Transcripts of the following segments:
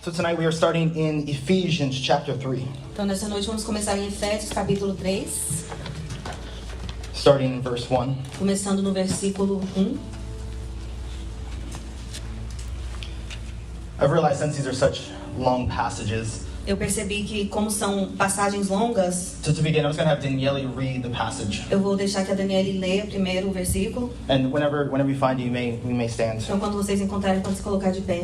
So tonight we are starting in Ephesians chapter 3. Então nessa noite vamos começar em Efésios capítulo 3, Starting in verse 1. começando no versículo 1. I've realized since these are such long passages, Eu percebi que como são passagens longas, to begin, I'm just going to have Daniele read the passage. eu vou deixar que a Daniele leia primeiro o versículo. And whenever you find it, we may stand. Então quando vocês encontrarem, pode se colocar de pé.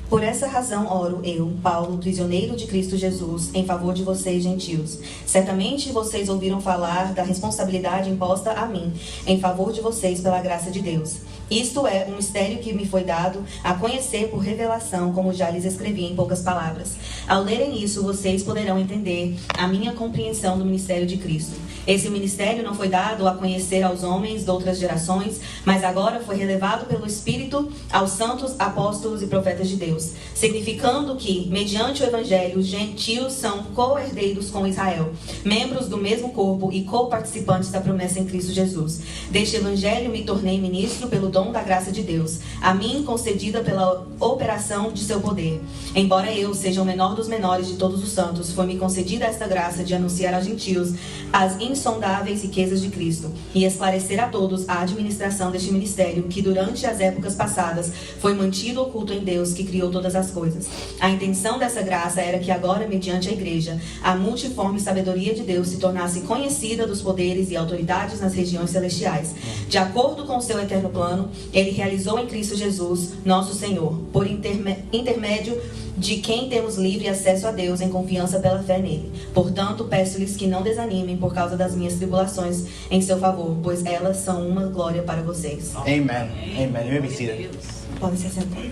Por essa razão oro eu, Paulo, prisioneiro de Cristo Jesus, em favor de vocês, gentios. Certamente vocês ouviram falar da responsabilidade imposta a mim, em favor de vocês pela graça de Deus. Isto é um mistério que me foi dado a conhecer por revelação, como já lhes escrevi em poucas palavras. Ao lerem isso, vocês poderão entender a minha compreensão do ministério de Cristo. Esse ministério não foi dado a conhecer aos homens de outras gerações, mas agora foi revelado pelo Espírito aos santos, apóstolos e profetas de Deus, significando que, mediante o Evangelho, os gentios são co-herdeiros com Israel, membros do mesmo corpo e co-participantes da promessa em Cristo Jesus. Deste Evangelho me tornei ministro pelo dom da graça de Deus, a mim concedida pela operação de seu poder. Embora eu seja o menor dos menores de todos os santos, foi-me concedida esta graça de anunciar aos gentios as insondáveis riquezas de Cristo e esclarecer a todos a administração deste ministério que durante as épocas passadas foi mantido oculto em Deus que criou todas as coisas. A intenção dessa graça era que agora, mediante a igreja, a multiforme sabedoria de Deus se tornasse conhecida dos poderes e autoridades nas regiões celestiais. De acordo com o seu eterno plano, ele realizou em Cristo Jesus, nosso Senhor, por intermédio de quem temos livre acesso a Deus em confiança pela fé nele. Portanto, peço-lhes que não desanimem por causa das minhas tribulações em seu favor, pois elas são uma glória para vocês. Amen. Amen. You may be seated. Podem se assentar.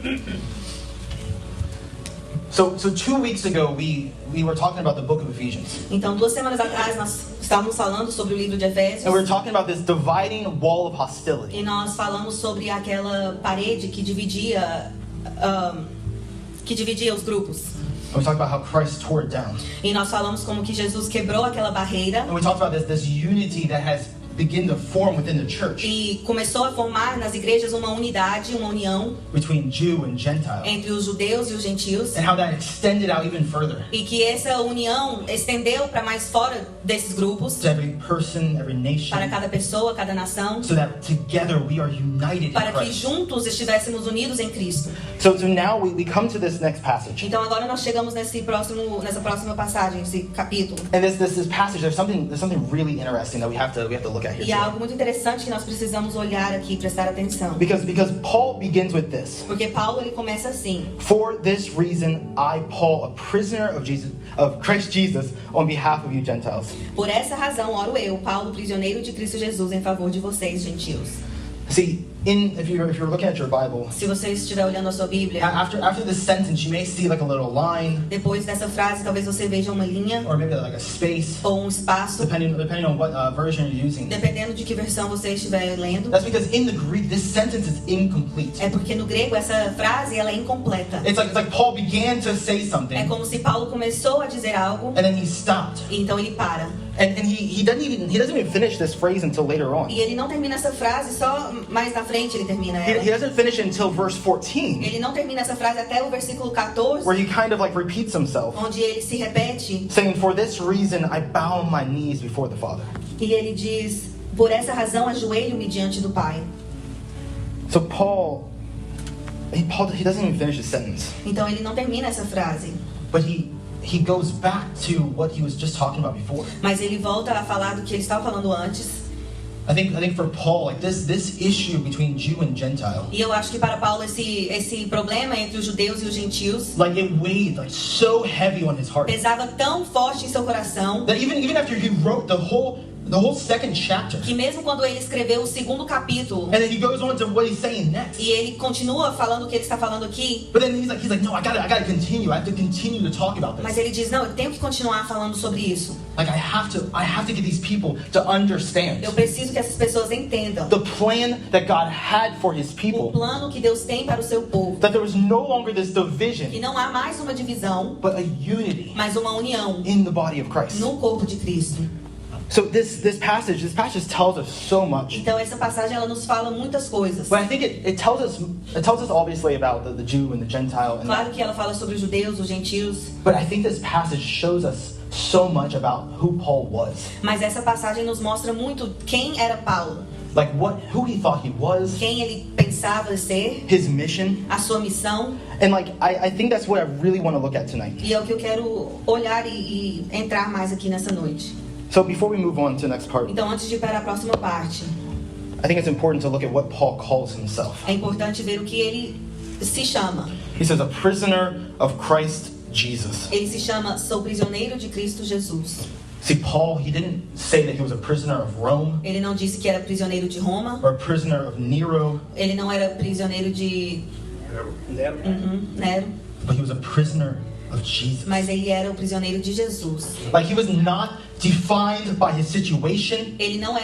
So 2 weeks ago, we were talking about the book of Ephesians. Então, 2 semanas atrás, nós estávamos falando sobre o livro de Efésios. And we were talking about this dividing wall of hostility. E nós falamos sobre aquela parede que dividia os grupos. And we talked about how Christ tore it down. E nós falamos como que Jesus quebrou aquela barreira. And we talked about this unity that has begun to form within the church E começou a formar nas igrejas uma unidade, uma união between Jew and Gentile. entre os judeus e os gentios. And how that extended out even further E que essa união estendeu para mais fora desses grupos, to every person, every nation, para cada pessoa, cada nação, so that together we are united in para que Christ. juntos estivéssemos unidos em Cristo. So now we come to this next passage. Então agora nós chegamos nessa próxima passagem, esse capítulo. And this passage, there's something really interesting that we have to look at here E há today. algo muito interessante que nós precisamos olhar aqui, prestar atenção. Because Paul begins with this. Porque Paulo ele começa assim: For this reason, I, Paul, a prisoner of Christ Jesus, on behalf of you Gentiles. Por essa razão oro eu, Paulo, prisioneiro de Cristo Jesus, em favor de vocês, gentios. See, if you're looking at your Bible, Se você estiver olhando a sua Bíblia, after this sentence, you may see like a little line, depois dessa frase, talvez você veja uma linha or maybe like a space, ou um espaço, depending on what version you're using. dependendo de que versão você estiver lendo. That's because in the Greek, this sentence is incomplete. É porque no grego essa frase ela é incompleta. It's like Paul began to say É something, como se Paulo começou a dizer algo and then he stopped. e então ele para. And he doesn't even finish this phrase until later on. E ele não termina essa frase, só mais na frente ele termina ela. He doesn't finish it until verse 14, Ele não termina essa frase até o versículo 14, where he kind of like repeats himself, onde ele se repete saying, "For this reason I bow my knees before the Father." e ele diz: por essa razão ajoelho-me diante do Pai. So Paul, he doesn't even finish his sentence, Então ele não termina essa frase, but he goes back to what he was just talking about before. mas ele volta a falar do que ele estava falando antes. I think for Paul, like this issue between Jew and Gentile, E eu acho que para Paulo esse problema entre os judeus e os gentios like it weighed like so heavy on his heart pesava tão forte em seu coração that even after he wrote the whole second chapter, que mesmo quando ele escreveu o segundo capítulo and then he goes on to what he's saying next. e ele continua falando o que ele está falando aqui, But then he's like, no, I gotta continue. I have to continue to talk about mas this. ele diz: não, eu tenho que continuar falando sobre isso. Like I have to get these people to understand Eu preciso que essas pessoas entendam the plan that God had for His o people. plano que Deus tem para o seu povo. That there was no longer this Que division, não há mais uma divisão, but a unity mas uma união in the body of Christ. no corpo de Cristo. So this passage tells us so much. Então essa passagem ela nos fala muitas coisas. But I think it tells us obviously about the Jew and the Gentile. Claro que ela fala sobre os judeus, os gentios. But I think this passage shows us so much about who Paul was. Mas essa passagem nos mostra muito quem era Paulo. Like who he thought he was. Quem ele pensava ser. His mission. A sua missão. And like I think that's what I really want to look at tonight. E é o que eu quero olhar e entrar mais aqui nessa noite. So before we move on to the next part, Então antes de ir para a próxima parte, I think it's important to look at what Paul calls himself. é importante ver o que ele se chama. He says, a prisoner of Christ Jesus. Ele se chama Sou prisioneiro de Cristo Jesus. See, Paul, he didn't say that he was a prisoner of Rome Ele não disse que era prisioneiro de Roma. or a prisoner of Nero, Ele não era prisioneiro de Nero. but he was a prisoner of Jesus. Mas ele era o prisioneiro de Jesus. Like he was not defined by his situation. Ele não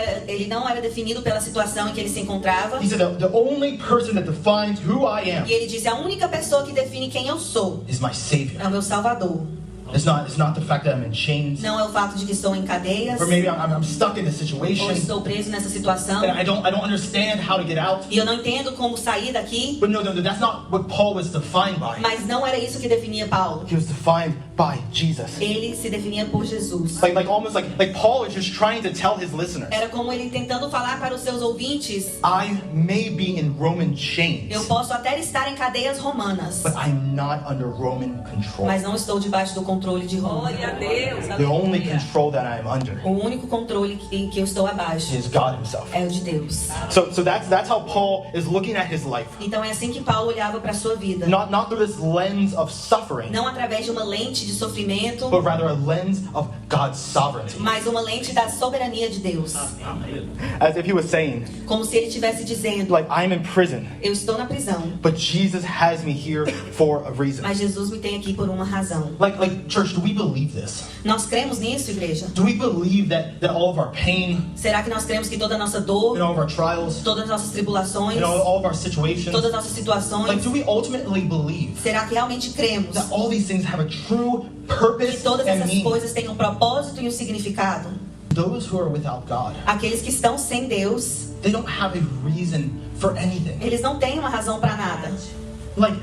era definido pela situação em que ele se encontrava. He said, the only person that defines who I am E ele disse: a única pessoa que define quem eu sou is my Savior. é o meu Salvador. It's not the fact that I'm in chains, Não é o fato de que estou em cadeias or maybe I'm stuck in this ou situation estou preso nessa situação and I don't understand how to get out. e eu não entendo como sair daqui. But no, that's not what Paul was defined by. Mas não era isso que definia Paulo. He was defined by Jesus. Ele se definia por Jesus. Like almost like Paul is just trying to tell his listeners, Era como ele tentando falar para os seus ouvintes: I may be in Roman chains, eu posso até estar em cadeias romanas, but I'm not under Roman control. mas não estou debaixo do controle de Roma. Glória a Deus. The only control that I'm under O único controle que eu estou abaixo is God himself. é o de Deus. So that's how Paul is looking at his life. Então é assim que Paulo olhava para a sua vida. Not through this lens of suffering, Não através de uma lente de sofrimento, but rather a lens of God's sovereignty. mas uma lente da soberania de Deus. As if he was saying, Como se ele estivesse dizendo: like, I'm in prison, eu estou na prisão, but Jesus has me here for a reason. mas Jesus me tem aqui por uma razão. Like church, do we believe this? Nós cremos nisso, igreja? Do we believe that all of our pain Será que nós cremos que toda a nossa and dor, all of our trials todas as nossas tribulações, and all of our situations, todas as nossas situações, like, do we ultimately believe será que realmente cremos that all these things have a true que purpose todas and essas meaning? coisas têm um propósito e um significado? Those who are without God, Aqueles que estão sem Deus, they don't have a reason for anything. eles não têm uma razão para nada. Like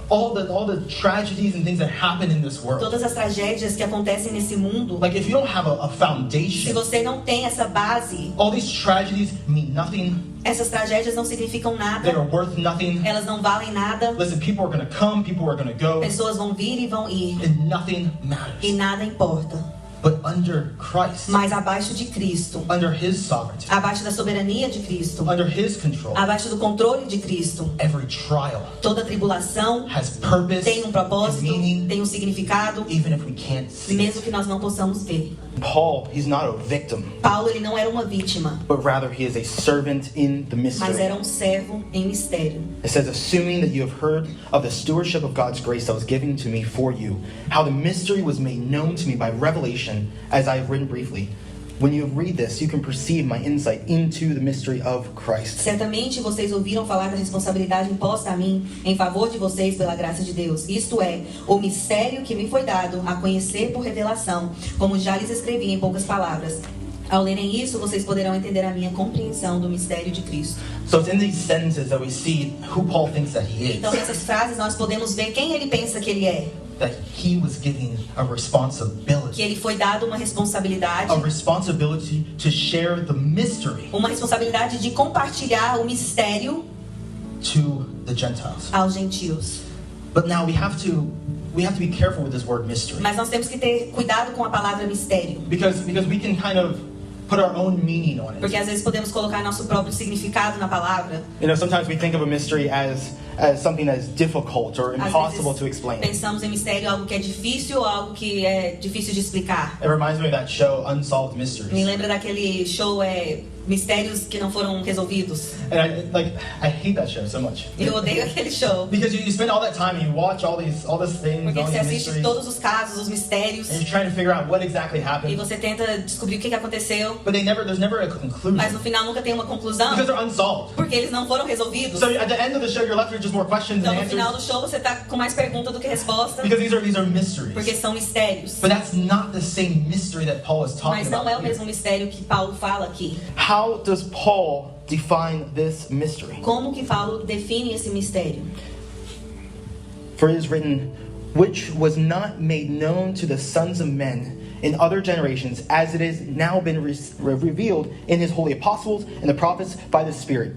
all the tragedies and things that happen in this world. Todas as tragédias que acontecem nesse mundo, Like if you don't have a se foundation, você não tem essa base, all these tragedies mean nothing. essas tragédias não significam They nada, are worth nothing. elas não valem nada. Listen, people are going to come, people are going to go, Pessoas vão vir e vão ir, and nothing e matters. nada importa. But under Christ, Mas abaixo de Cristo, under His sovereignty, abaixo da soberania de Cristo, under His control, abaixo do controle de Cristo, every trial toda tribulação has purpose tem um propósito, and meaning, tem um significado, even if we can't see mesmo it. que nós não possamos ver. Paul, he's not a victim, Paulo, ele não era uma vítima, but rather he is a servant in the mas mystery. era um servo em mistério. It says, assuming that you have heard of the stewardship of God's grace that was given to me for you, how the mystery was made known to me by revelation, as I have written briefly. When you read this, you can perceive my insight into the mystery of Christ. Certamente vocês ouviram falar da responsabilidade imposta a mim em favor de vocês pela graça de Deus. Isto é, o mistério que me foi dado a conhecer por revelação, como já lhes escrevi em poucas palavras. Ao lerem isso, vocês poderão entender a minha compreensão do mistério de Cristo. So it's in these sentences that we see who Paul thinks that he is. Então, nessas frases, nós podemos ver quem ele pensa que ele é. That he was given a Que responsibility. ele foi dado uma responsabilidade. A responsibility to share the mystery Uma responsabilidade de compartilhar o mistério to the Gentiles. aos gentios. But now we have to be careful with this word mystery. Mas nós temos que ter cuidado com a palavra mistério. Because we can kind of put our own meaning on it. Porque às vezes podemos colocar nosso próprio significado na palavra. You know, sometimes we think of a mystery as something that is difficult or Às impossible vezes to explain. pensamos em mistério algo que é difícil ou algo que é difícil de explicar. It reminds me of that show Unsolved Mysteries. Me lembra daquele show mistérios que não foram resolvidos. And I hate that show so much. Eu odeio aquele show. Because you spend all that time and you watch all these things, Porque all você these assiste mysteries, todos os casos, os mistérios, and you're trying to figure out what exactly e happened. você tenta descobrir o que aconteceu, But there's never a conclusion. mas no final nunca tem uma conclusão, Because they're unsolved. porque eles não foram resolvidos. So at the end of the show, you're left with just more questions Então and no final answers. do show você tá com mais pergunta do que resposta, Because these are mysteries. porque são mistérios. But that's not the same mystery that Paul is talking Mas não é o about. mesmo mistério que Paulo fala aqui. How does Paul define this mystery? Como que Paulo define esse mistério? For it is written, which was not made known to the sons of men in other generations, as it is now been revealed in his holy apostles and the prophets by the Spirit.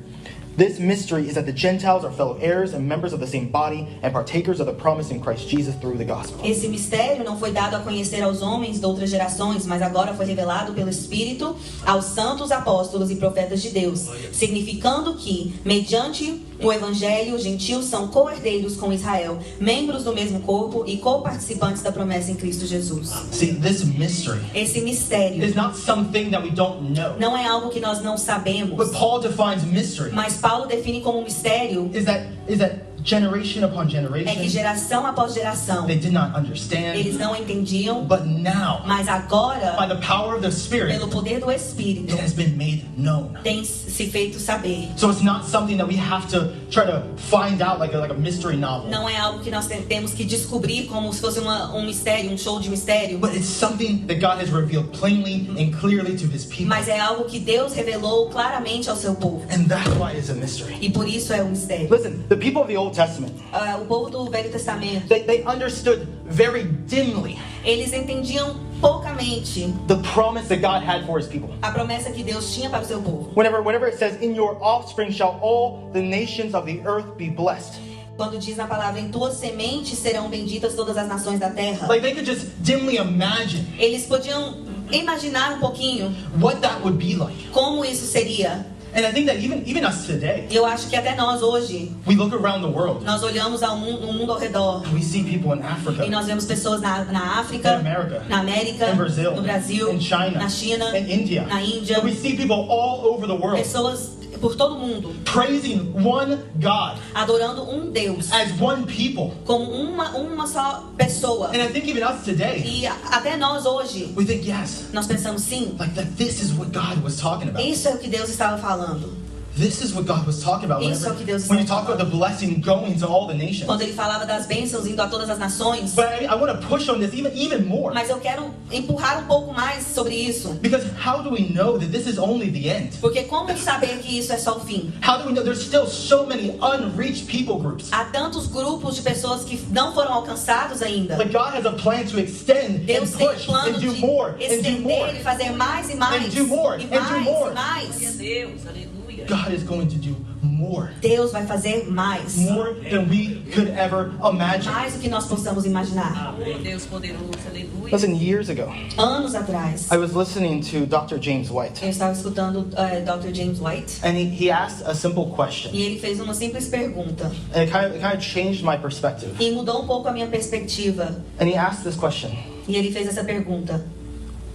This mystery is that the Gentiles are fellow heirs and members of the same body and partakers of the promise in Christ Jesus through the gospel. Esse mistério não foi dado a conhecer aos homens de outras gerações, mas agora foi revelado pelo Espírito aos santos apóstolos e profetas de Deus, significando que, mediante o Evangelho, os gentios são co-herdeiros com Israel, membros do mesmo corpo e co-participantes da promessa em Cristo Jesus. See, this mystery Esse mistério is not something that we don't know. não é algo que nós não sabemos, But Paul defines mystery mas Paulo define como mistério is that generation upon é que generation geração após geração they did not understand, eles não entendiam, but now mas by agora, the power of the Spirit pelo poder do Espírito, it has been made known. tem se feito saber. So it's not something that we have to try to find out like a mystery novel. Não é algo que nós temos que descobrir como se fosse um mistério, um show de mistério. But it's something that God has revealed plainly and clearly to his people. Mas é algo que Deus revelou claramente ao seu povo. And that's why it's a mystery. E por isso é um mistério. Listen, the people of the Old Testament, O povo do Velho Testamento, they understood very dimly eles entendiam poucamente the promise that God had for his people. a promessa que Deus tinha para o seu povo. Whenever it says, in your offspring shall all the nations of the earth be blessed. Quando diz na palavra, em tua semente serão benditas todas as nações da terra. Like they could just dimly imagine Eles podiam imaginar um pouquinho what that would be like. como isso seria. And I think that even us today, E eu acho que até nós hoje, we look around the world, nós olhamos ao mundo, o mundo ao redor. we see people in Africa, E nós vemos pessoas na África, in America, na América, in Brazil, no Brasil, in China, na China, in India. na Índia. We see people all over the world Pessoas por todo mundo praising one God adorando um Deus as one people. como uma só pessoa. And I think even us today, E até nós hoje, we think, yes, nós pensamos sim, like that this is what God was talking about. isso é o que Deus estava falando. This is what God was talking about Isso é o que Deus when you está talk about the blessing going to all the nations. Quando ele falava das bênçãos indo a todas as nações. But I want to push on this even more. Mas eu quero empurrar um pouco mais sobre isso. Because how do we know that this is only the end? Porque como saber que isso é só o fim? How do we know there's still so many unreached people groups? Há tantos grupos de pessoas que não foram alcançados ainda. Like God has a plan to extend and Deus tem push plano and de do more and do more. estender e fazer mais e mais. And do more, E and do mais more. e mais. Deus, aleluia. God is going to do more. Deus vai fazer mais. More than we could ever imagine. Mais do que nós possamos imaginar. Amém. Deus poderoso, aleluia. Listen, years ago, Anos atrás, I was listening to Dr. James White, eu estava escutando Dr. James White. and he asked a simple question, E ele fez uma simples pergunta. and it kind of changed my perspective. E mudou um pouco a minha perspectiva. And he asked this question: E ele fez essa pergunta.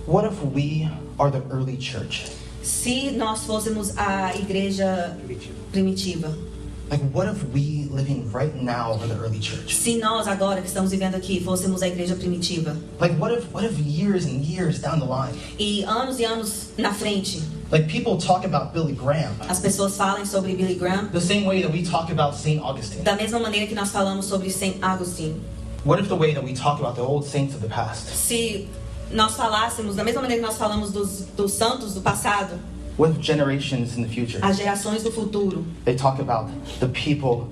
what if we are the early church? Se nós fôssemos a igreja primitiva. Like, what if we living right now are the early church? Se nós agora que estamos vivendo aqui fôssemos a igreja primitiva. Like, what if years and years down the line, E anos na frente, like people talk about Billy Graham as pessoas falem sobre Billy Graham the same way that we talk about Saint Augustine? da mesma maneira que nós falamos sobre Saint Augustine. What if the way that we talk about the old saints of the past? Se nós falássemos da mesma maneira que nós falamos dos santos do passado, What if generations in the future, as gerações do futuro, they talk about the people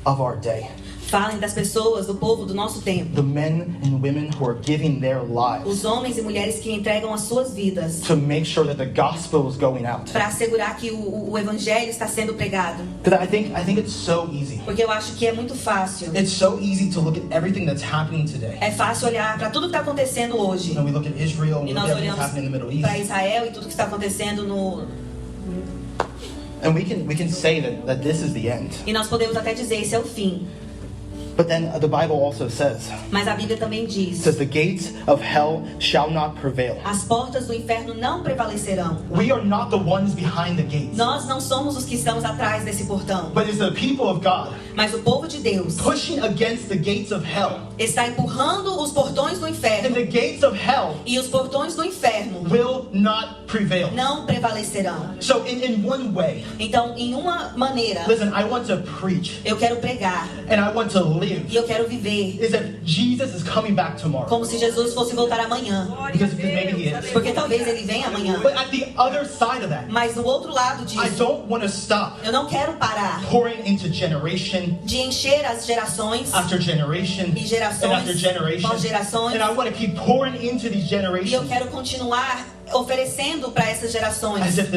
of our day? falem das pessoas, do povo do nosso tempo. The men and women who are giving their lives Os homens e mulheres que entregam as suas vidas to make sure that the gospel is going out. para assegurar que o evangelho está sendo pregado. Because I think it's so easy. Porque eu acho que é muito fácil. It's so easy to look at everything that's happening today. É fácil olhar para tudo que está acontecendo hoje. And we look at Israel and E we look nós at everything olhamos that's happening in the Middle East. para Israel e tudo que está acontecendo And we can say that this is the end. E nós podemos até dizer, esse é o fim. But then the Bible also says, Mas a Bíblia também diz: the gates of hell shall not prevail. as portas do inferno não prevalecerão. We are not the ones behind the gates, Nós não somos os que estamos atrás desse portão, but it's the people of God mas o povo de Deus pushing against the gates of hell. está empurrando os portões do And inferno, the gates of hell e os portões do inferno will not prevail. não prevalecerão. So in one way, Então, em uma maneira, listen, I want to preach eu quero pregar and I want to live e eu quero viver is that Jesus is coming back tomorrow. como se Jesus fosse voltar amanhã, Because maybe he is. porque talvez ele venha amanhã. But at the other side of that, Mas no outro lado I disso, don't want to stop eu não quero parar pouring into generation de encher as gerações after generation e gerações and after generation. após gerações, And I want to keep pouring into these e eu generations quero continuar oferecendo para essas gerações, as if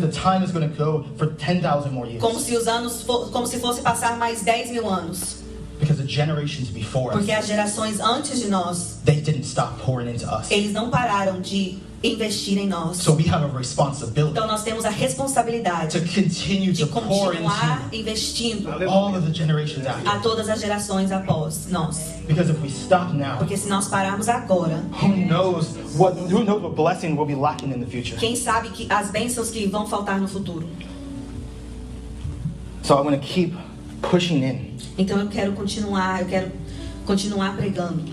the time is going to go for 10,000 more years. como se os anos como se fosse passar mais 10.000 anos, Because the generations before us, porque as gerações antes de nós, they didn't stop pouring into us. eles não pararam de investir em nós. So we have a responsibility Então nós temos a responsabilidade to continue de to pour continuar into investindo all of the generations after. a todas as gerações após nós, Because if we stop now, porque se nós pararmos agora, who knows what blessing will be lacking in the future. quem sabe que as bênçãos que vão faltar no futuro. So I want to keep pushing in, Então eu quero continuar pregando,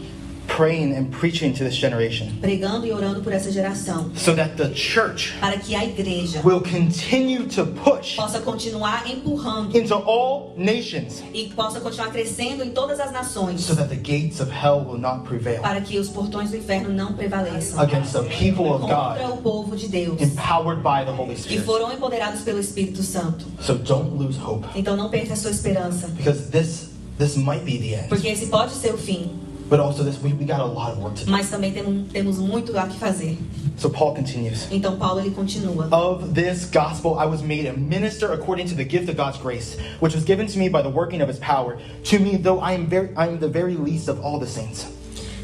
praying and preaching to this generation, pregando e orando por essa geração, so that the church para que a igreja will continue to push possa continuar empurrando into all nations, e possa continuar crescendo em todas as nações, so that the gates of hell will not prevail para que os portões do inferno não prevaleçam against the people of contra God o povo de Deus, empowered by the Holy que Spirit. foram empoderados pelo Espírito Santo. So don't lose hope, Então não perca a sua esperança, because this might be the end, porque esse pode ser o fim, but also we got a lot of work to do. mas também temos muito a que fazer. So Paul continues. Então Paulo ele continua: Of this gospel I was made a minister according to the gift of God's grace, which was given to me by the working of his power. To me, though I am the very least of all the saints.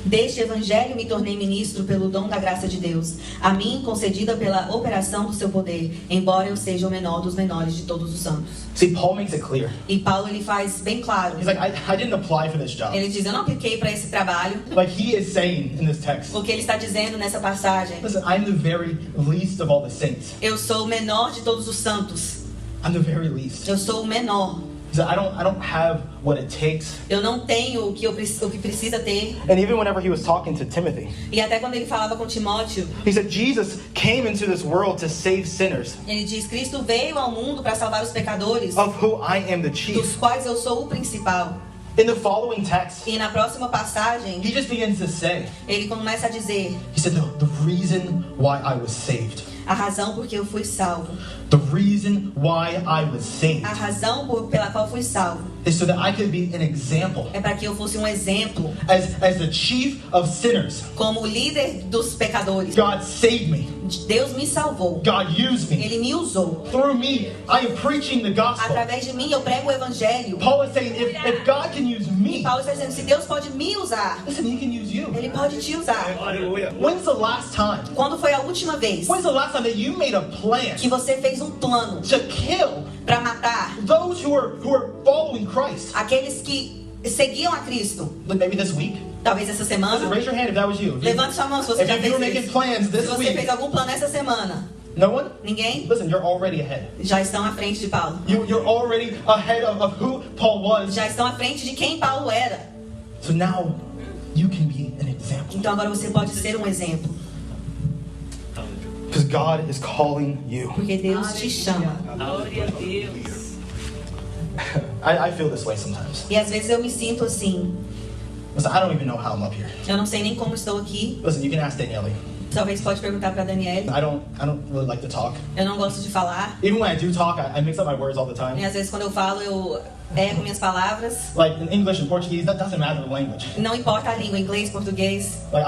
Deste evangelho me tornei ministro pelo dom da graça de Deus, a mim concedida pela operação do seu poder, embora eu seja o menor dos menores de todos os santos. See, Paul makes it clear. E Paulo ele faz bem claro. He's like, I didn't apply for this job. Ele diz: eu não apliquei para esse trabalho. Like he is saying in this text, O que ele está dizendo nessa passagem: listen, I'm the very least of all the saints. eu sou o menor de todos os santos. I'm the very least. Eu sou o menor. He said, I don't have what it takes. Eu não tenho o que precisa ter. And even whenever he was talking to Timothy, E até quando ele falava com Timóteo, he said, Jesus came into this world to save sinners, ele diz: Cristo veio ao mundo para salvar os pecadores, of who I am the dos chief. quais eu sou o principal. In the following text, E na próxima passagem, he just begins to say, ele começa a dizer: he said, the reason why I was saved. a razão por que eu fui salvo, The reason why I was saved a razão pela qual fui salvo, is so that I could be an example é para que eu fosse um exemplo, as the chief of sinners. como o líder dos pecadores. God saved me. Deus me salvou, God used me. Ele me usou. Through me, I am preaching the gospel. Através de mim eu prego o evangelho. Paul is saying, if God can use E me, Paulo está dizendo: se Deus pode me usar, listen, he can use you. Ele pode te usar. When's the last time? Quando foi a última vez When's the last time that you made a plan que você fez um plano to kill para matar those who are following Christ? aqueles que seguiam a Cristo? Like maybe this week? Talvez essa Listen, semana. raise your hand if that was you. Levante sua mão se você If já you fez were making isso. plans Se this você week, fez algum plano essa semana. no one? Ninguém? Listen, you're already ahead. Já estão à frente de Paulo. You're already ahead of who Paul was. Já estão à frente de quem Paulo era. So now you can be an example. Então agora você pode ser um exemplo, Because God is calling you. porque Deus te chama. Glória a Deus. I feel this way sometimes. E às vezes eu me sinto assim. Listen, I don't even know how I'm up here. Eu não sei nem como estou aqui. Listen, you can ask Daniele. Talvez pode perguntar para Daniele. I don't really like to talk. Eu não gosto de falar. Even when I do talk, I mix up my words all the E time. às vezes quando eu falo eu erro minhas palavras. Like in English and Portuguese, that doesn't matter the language. Não importa a língua, inglês, português. Like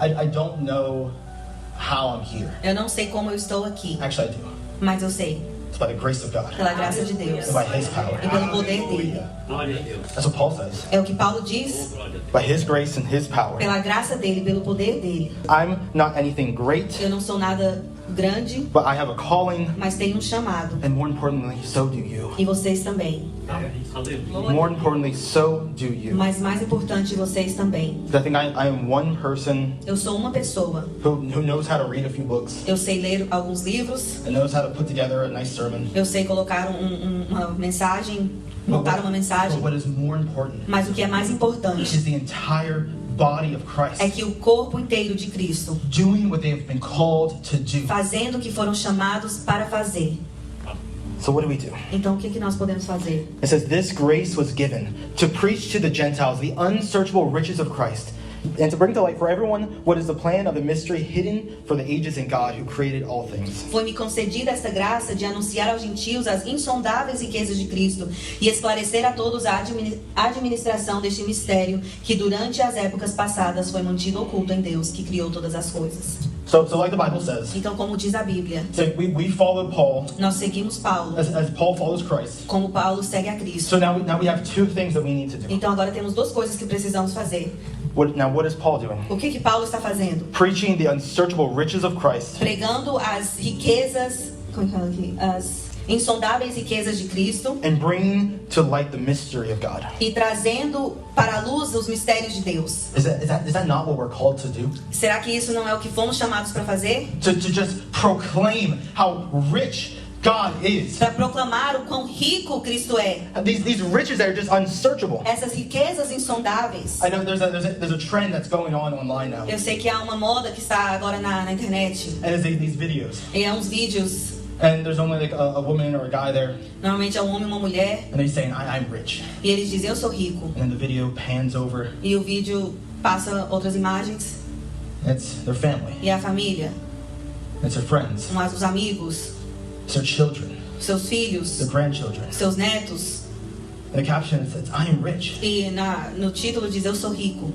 I don't know how I'm here. Eu não sei como eu estou aqui, Actually, I do. mas eu sei, It's by the grace of God. pela graça de Deus It's by His power. e pelo poder dele. Glória a Deus. That's what Paul says. É o que Paulo diz, By His grace and His power. pela graça dele, pelo poder dele. I'm not anything great. Eu não sou nada grande, but I have a calling, mas tenho um chamado. and more importantly, so do you. E vocês também. Aleluia. More importantly, so do you. Mas mais importante, vocês também. I think I am one person Eu sou uma pessoa. who knows how to read a few books Eu sei ler alguns livros. and knows how to put together a nice sermon. Eu sei colocar uma mensagem, montar uma mensagem. But what is more important Mas o que é mais importante is the entire body of Christ é que o corpo inteiro de Cristo, doing what they have been called to do. fazendo o que foram chamados para fazer. So what do? Então, o que nós podemos fazer? It says, this grace was given to preach to the Gentiles the unsearchable riches of Christ, and to bring to light for everyone what is the plan of the mystery hidden for the ages in God who created all things. Foi-me concedida esta graça de anunciar aos gentios as insondáveis riquezas de Cristo e esclarecer a todos a administração deste mistério que durante as épocas passadas foi mantido oculto em Deus, que criou todas as coisas. So like the Bible says, Então, como diz a Bíblia, we follow Paul nós seguimos Paulo, as Paul follows Christ. como Paulo segue a Cristo. So now we have two things that we need to do. Então, agora temos duas coisas que precisamos fazer. What is Paul doing? O que Paulo está fazendo? Preaching the unsearchable riches of Christ Pregando as riquezas, como fala aqui? As insondáveis riquezas de Cristo and bringing to light the mystery of God. e trazendo para a luz os mistérios de Deus. Is that not what we're called to do? Será que isso não é o que fomos chamados para fazer? To just proclaim how rich God is. Para proclamar o quão rico Cristo é. These riches that are just unsearchable. Essas riquezas insondáveis. I know there's a trend that's going on online now. Eu sei que há uma moda que está agora na internet. And it's these videos. E há uns vídeos. And there's only like a woman or a guy there. Normalmente é um homem e uma mulher. And they're saying, I'm rich. E eles dizem, eu sou rico. And then the video pans over. E o vídeo passa outras imagens. It's their family. E a família. It's their friends. Mas os amigos. It's their children. Seus filhos. Their grandchildren. Seus netos. And the caption says, I am rich. E no título diz, eu sou rico.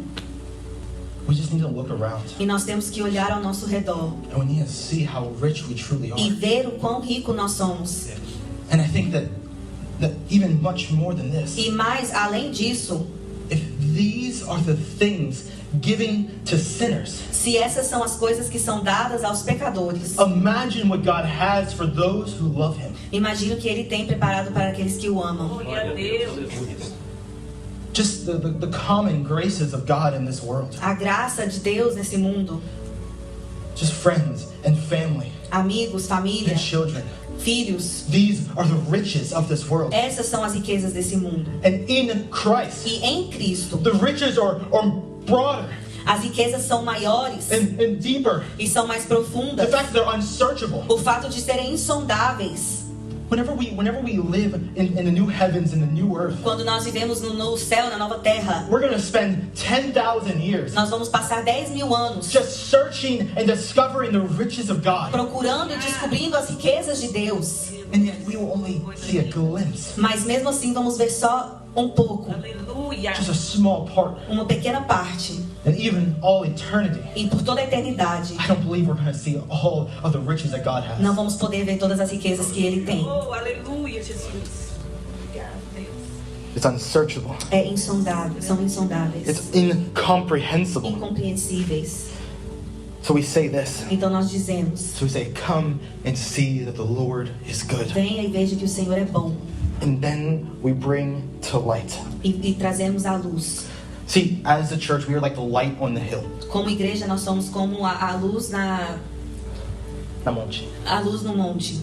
We just need to look around. E nós temos que olhar ao nosso redor. And we need to see how rich we truly E are. ver o quão rico nós somos. And I think that even much more than this, E mais, além disso, if these are the things given to sinners, se essas são as coisas que são dadas aos pecadores, imagine what God has for those who love Him. imagine o que Ele tem preparado para aqueles que o amam. Glória a Deus. Just the common graces of God in this world. A graça de Deus nesse mundo. Just friends and family Amigos, família, and children. filhos. These are the riches of this world. Essas são as riquezas desse mundo. And in Christ, E em Cristo, the riches are broader as riquezas são maiores and deeper. e são mais The profundas. fact that they're unsearchable. O fato de serem insondáveis. Whenever we live in the new heavens and the new earth, Quando nós vivemos no céu, na nova terra, we're going to spend 10,000 years nós vamos passar 10.000 anos just searching and discovering the riches of God. procurando e descobrindo as riquezas de Deus. And yet we will only see a glimpse, Mas mesmo assim vamos ver só um pouco, Aleluia. just a small part. uma pequena parte. And even all eternity, E por toda a eternidade, I don't believe we're going to see all of the riches that God has. não vamos poder ver todas as riquezas que Ele tem. Oh, aleluia, Jesus. Obrigado, Deus. It's unsearchable. É insondável, são insondáveis, It's incomprehensible. incompreensíveis. So we say this. Então nós dizemos, So we say, come and see that the Lord is good. venha e veja que o Senhor é bom. And then we bring to light. E trazemos a luz. See, as a church, we are like the light on the hill. Como igreja, nós somos como a luz Na monte. a luz no monte.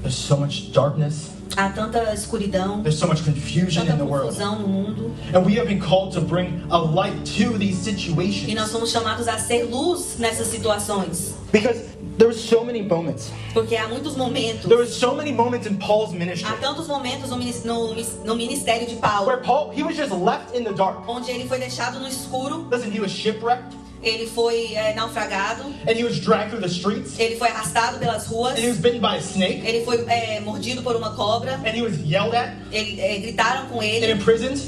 There's so much darkness. Há tanta escuridão, There's so much confusion tanta in the world. confusão no mundo. And we have been called to bring a light to these E nós situations. somos chamados a ser luz nessas situações. Because there were so many moments. Porque há muitos momentos, There were so many moments in Paul's ministry há tantos momentos no ministério de Paulo, where Paul, he was just left in the dark. onde ele foi deixado no escuro, Listen, he was shipwrecked ele foi naufragado, and he was dragged through the streets ele foi arrastado pelas ruas, and he was bitten by a snake ele foi mordido por uma cobra, and he was yelled at gritaram com and ele, imprisoned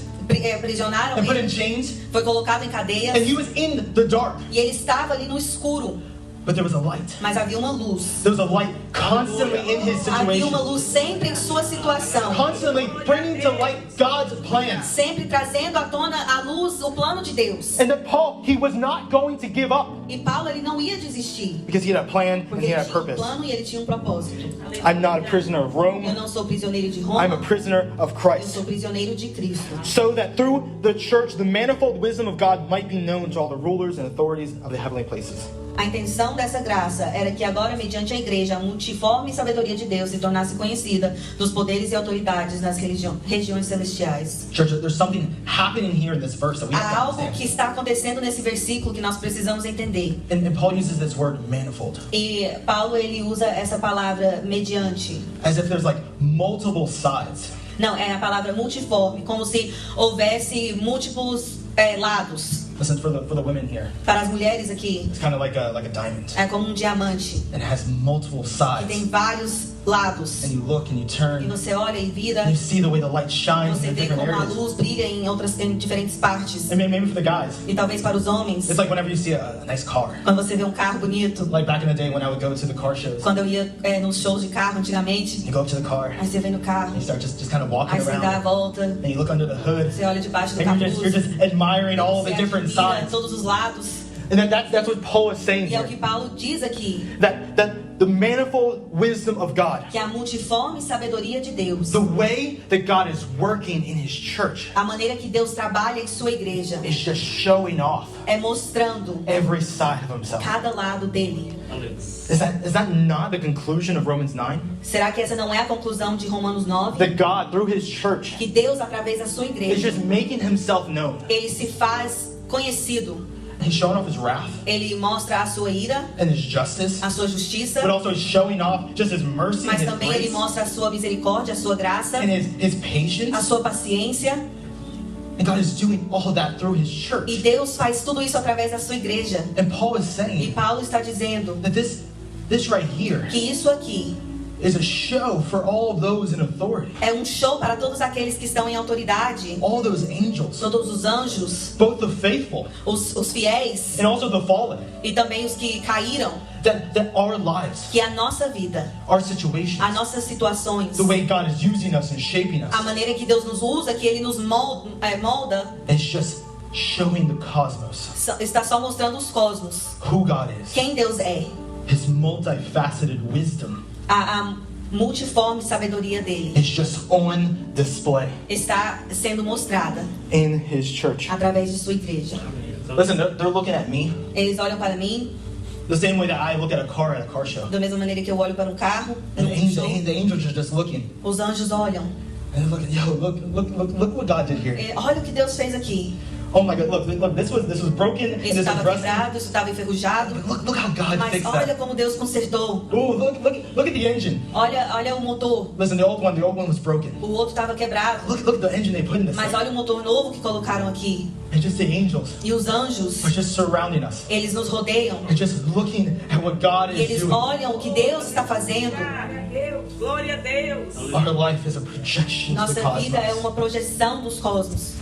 aprisionaram and put in ele, chains foi colocado em cadeias, and he was in the dark. e ele estava ali no escuro, But there was a light. mas havia uma luz. There was a light constantly in his Havia uma situation. luz sempre em sua situação, Constantly bringing to light God's plans. sempre trazendo à tona a luz, o plano de Deus. And that Paul, he was not going to give up E Paulo, ele não ia desistir, because he had a plan and porque he ele had a tinha um purpose. plano e ele tinha um propósito. I'm not a prisoner of Eu Rome. não sou prisioneiro de I'm Roma, a prisoner of eu Christ. sou prisioneiro de Cristo. So that through the church, the manifold wisdom of God might be known to all the rulers and authorities of the heavenly places. A intenção dessa graça era que agora, mediante a igreja, a multiforme sabedoria de Deus se tornasse conhecida dos poderes e autoridades nas regiões celestiais. Church, there's something happening here in this verse that we Há have to algo que understand. está acontecendo nesse versículo que nós precisamos entender. And Paul uses this word manifold, E Paulo, ele usa essa palavra mediante. as if there's like multiple sides. Não, é a palavra multiforme, como se houvesse múltiplos lados. Listen, for the women here, Para as mulheres aqui, it's kind of like a diamond. é como um diamante, And it has multiple que sides. tem vários lados. And you look and you E turn, você olha e vira, and you see the way the light shines você in vê different como a areas. luz brilha em diferentes partes. And maybe for the guys, E talvez para os homens, it's like whenever you see a nice car. quando você vê um carro bonito, Like back in the day when I would go to the car shows. quando eu ia nos shows de carro antigamente, You go up to the car, aí você vem no carro, and you start just kind of walking aí você dá a around, volta, and you look under the hood, você olha debaixo do and capuz, you're just admiring all the você different admira sides. todos os lados. And that's what Paul is saying E é o here. que Paulo diz aqui, That the manifold wisdom of God, que a multiforme sabedoria de Deus, the way that God is working in His church, a maneira que Deus trabalha em sua igreja, is just showing off é mostrando every side of Himself. cada lado dele. Is that not the conclusion of Romans 9? Será que essa não é a conclusão de Romanos 9? That God, through His church, Que Deus, através da sua is igreja, just making Himself known. ele se faz conhecido. He's showing off His wrath Ele mostra a sua ira, and His justice, a sua justiça, but also showing off just His mercy and mas His também ele grace mostra a sua misericórdia, a sua graça, and His a patience. sua paciência. And God is doing all that through His E church. Deus faz tudo isso através da sua igreja. And Paul is E saying Paulo está dizendo that this right here que isso aqui is a show for all those in authority, é um show para todos aqueles que estão em autoridade, all those angels, todos os anjos, both the faithful os fiéis and also the fallen, e também os que caíram, that our lives, que a nossa vida, our situations, as nossas situações, the way God is using us and shaping a us, maneira que Deus nos usa, que Ele nos molda, is just showing the cosmos está só mostrando os cosmos, who God is, quem Deus é, His multifaceted wisdom a multiforme sabedoria dele is just on display está sendo mostrada in His church. através de sua igreja. Listen, they're looking at me Eles olham para mim the same way that I look at a car at a car show. da mesma maneira que eu olho para um carro, And num show. the angels are just looking. Os anjos olham. And they're looking, yo, look what God did here. Olha o que Deus fez aqui. Oh my God, look, this was broken and Isso this was estava rusty. quebrado, isso estava enferrujado. But look how God Mas fixed olha that. como Deus consertou. Oh, look at the engine. Olha o motor. Listen, the old one was broken. O outro estava quebrado. Look at the engine they put in this Mas thing. olha o motor novo que colocaram aqui. And just the angels E os anjos, are just surrounding us. eles nos rodeiam. And just looking at what God E is eles doing. olham o que Deus está fazendo. Glória a Deus. Our life is a projection to the Nossa vida é cosmos. uma projeção dos cosmos.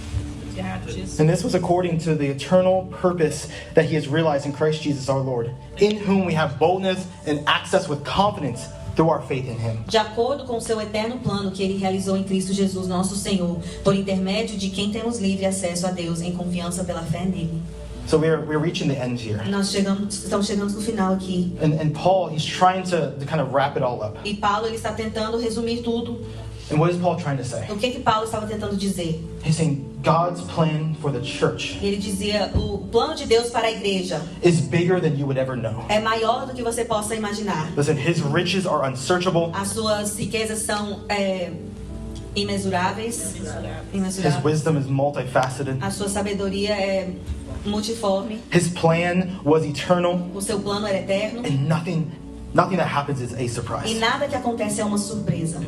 And this was according to the eternal purpose that He has realized in Christ Jesus our Lord, in whom we have boldness and access with confidence through our faith in Him. De acordo com o seu eterno plano que Ele realizou em Cristo Jesus, nosso Senhor, por intermédio de quem temos livre acesso a Deus em confiança pela fé nele. So we're reaching the end here. Nós estamos chegando no final aqui. And Paul, he's trying to kind of wrap it all up. E Paulo, ele está tentando resumir tudo. And what is Paul trying to say? O que Paulo estava tentando dizer? He's saying God's plan for the church Ele dizia, o plano de Deus para a igreja is bigger than you would ever know. é maior do que você possa imaginar. Listen, His riches are unsearchable. As suas riquezas são imensuráveis. His wisdom is multifaceted. A sua sabedoria é multiforme. His plan was eternal. O seu plano era eterno. And nothing that happens is a E surprise. nada que acontece é uma surpresa.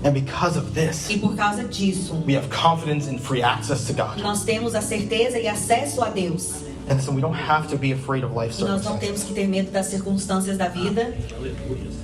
And because of this, E por causa disso, we have confidence and free access to God. nós temos a certeza e acesso a Deus. And listen, we don't have to be afraid of life E nós não circumstances. temos que ter medo das circunstâncias da vida.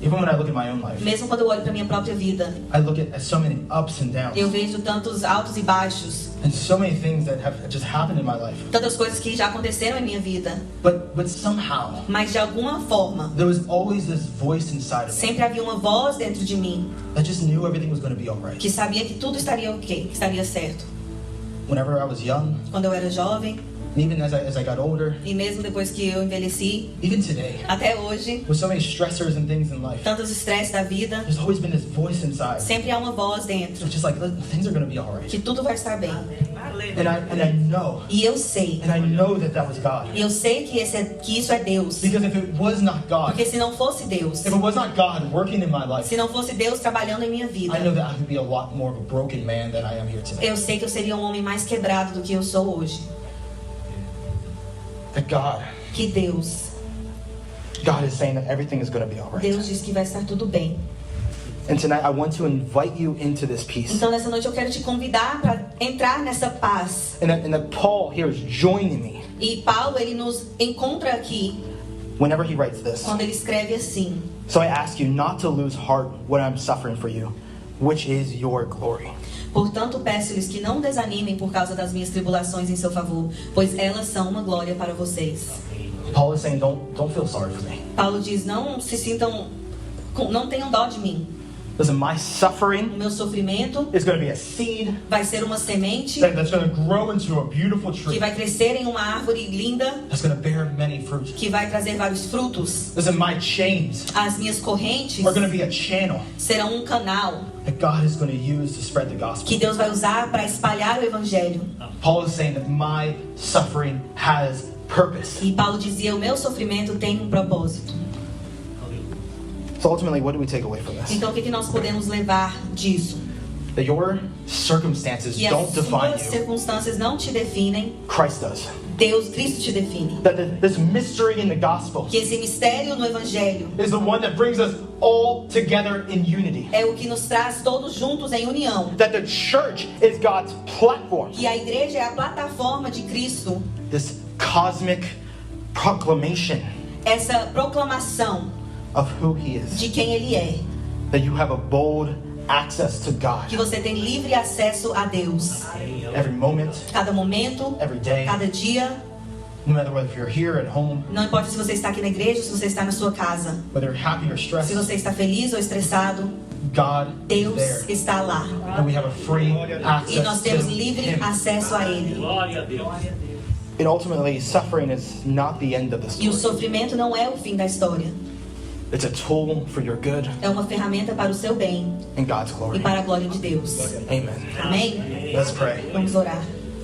Even when I look at my own life, Mesmo quando eu olho para minha própria vida, I look at so many ups and downs. eu vejo tantos altos e baixos. And so many things that have just happened in my life. Tantas coisas que já aconteceram em minha vida. But somehow, Mas de alguma forma, there was always this voice inside of me sempre havia uma voz dentro de mim that just knew everything was going to be all right. que sabia que tudo estaria ok, que estaria certo. Whenever I was young, Quando eu era jovem, Even as I got older, E mesmo depois que eu envelheci, even today, até hoje, with so many stressors and things in life, tantos estresses da vida, there's always been this voice inside. sempre há uma voz dentro It's just like, things are going to be all right. que tudo vai estar bem. And I know, E eu sei, that was God. e eu sei que isso é Deus. Because if it was not God, Porque se não fosse Deus, if it was not God working in my life, se não fosse Deus trabalhando em minha vida, I know that I would be a lot more of a broken man than I am here today. eu sei que eu seria um homem mais quebrado do que eu sou hoje. That Que Deus is saying that everything is going to be all right. Deus diz que vai estar tudo bem. And tonight I want to invite you into this peace. Então nessa noite eu quero te convidar para entrar nessa paz. And that Paul here is joining me E Paulo, ele nos encontra aqui whenever he writes this. quando ele escreve assim: So I ask you not to lose heart when I'm suffering for you, which is your glory. Portanto, peço-lhes que não desanimem por causa das minhas tribulações em seu favor, pois elas são uma glória para vocês. Paul is saying, don't feel sorry for me. Paulo diz: não se sintam, não tenham dó de mim. Listen, my O suffering meu sofrimento is going to be a seed vai ser uma semente that's going to grow into a beautiful que tree vai crescer em uma árvore linda, that's going to bear many fruit. que vai trazer vários frutos. Listen, my chains As minhas correntes are going to be a channel serão um canal that God is going to use to spread the gospel. que Deus vai usar para espalhar o evangelho. Paul is saying that my suffering has purpose. E Paulo dizia: o meu sofrimento tem um propósito. So ultimately, what do we take away from this? Então o que nós podemos levar disso? That your circumstances Que don't as define suas you. circunstâncias não te definem, Christ does. Cristo te define. That this mystery in the gospel Que esse mistério no evangelho is the one that brings us all together in unity. é o que nos traz todos juntos em união. That the church is God's platform. Que a igreja é a plataforma de Cristo. This cosmic proclamation Essa proclamação of who He is. de quem Ele é. That you have a bold access to God. Que você tem livre acesso a Deus. Every moment, Cada momento, every day, cada dia. no matter whether you're here at home, Não importa se você está aqui na igreja ou se você está na sua casa. whether you're happy or Se stressed, você está feliz ou estressado, God is Deus there. está lá. And we have a free E nós access temos to livre Him. acesso a Ele. Glória a Deus. And ultimately, suffering is not the end of the E o story. sofrimento não é o fim da história. It's a tool for your good É uma ferramenta para o seu bem and God's e glory. para a glória de Deus. Amen. Amém? Let's pray. Vamos orar.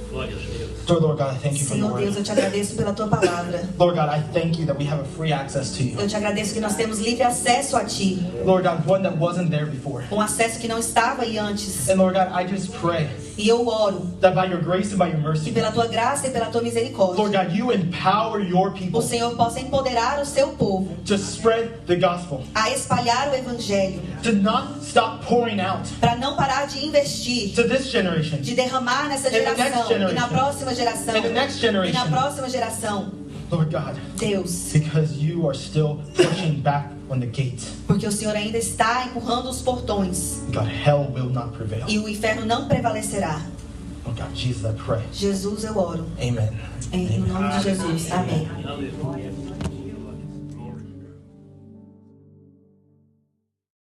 Glória a Deus. Dear Lord God, I thank you for your Senhor Deus, word. eu te agradeço pela tua palavra. Lord God, I thank you that we have a free access to you. Eu te agradeço que nós temos livre acesso a Ti. Lord God, one that wasn't there before. Um acesso que não estava aí antes. And Lord God, I just pray E eu oro that by your grace and by your que mercy, pela tua graça e pela tua misericórdia, Lord God, you empower your o people Senhor possa empoderar o seu povo to spread the gospel, a espalhar o evangelho, to not stop pouring out para não parar de investir, to this generation, de derramar nessa And the next geração e na generation. próxima geração and the next e na generation, próxima geração. Lord God, Deus, because you are still pushing back on the gate. porque o Senhor ainda está empurrando os portões God, hell will not prevail. e o inferno não prevalecerá. Oh God, Jesus, I pray. Jesus, eu oro Amen. em nome de Jesus. Amém. Aleluia.